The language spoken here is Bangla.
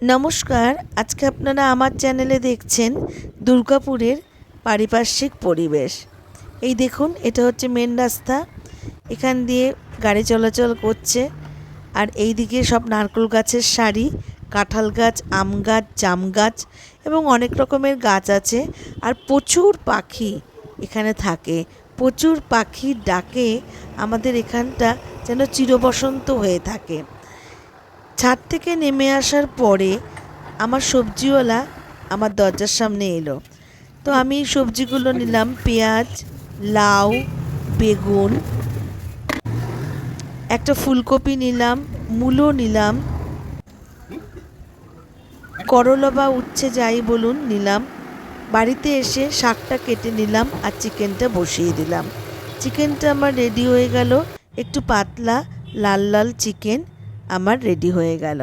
নমস্কার, আজকে আপনারা আমার চ্যানেলে দেখছেন দুর্গাপুরের পারিপার্শ্বিক পরিবেশ। এই দেখুন, এটা হচ্ছে মেন রাস্তা। এখান দিয়ে গাড়ি চলাচল করছে। আর এই দিকে সব নারকেল গাছের সারি, কাঁঠাল গাছ, আম গাছ, জাম গাছ এবং অনেক রকমের গাছ আছে। আর প্রচুর পাখি এখানে থাকে। প্রচুর পাখির ডাকে আমাদের এখানটা যেন চিরবসন্ত হয়ে থাকে। ছাদ থেকে নেমে আসার পরে আমার সবজিওয়ালা আমার দরজার সামনে এলো। তো আমি সবজিগুলো নিলাম, পেঁয়াজ, লাউ, বেগুন, একটা ফুলকপি নিলাম, মূলো নিলাম, করলা বা উচ্ছে যাই বলুন নিলাম। বাড়িতে এসে শাকটা কেটে নিলাম আর চিকেনটা বসিয়ে দিলাম। চিকেনটা আমার রেডি হয়ে গেল। একটু পাতলা লাল লাল চিকেন আমার রেডি হয়ে গেল।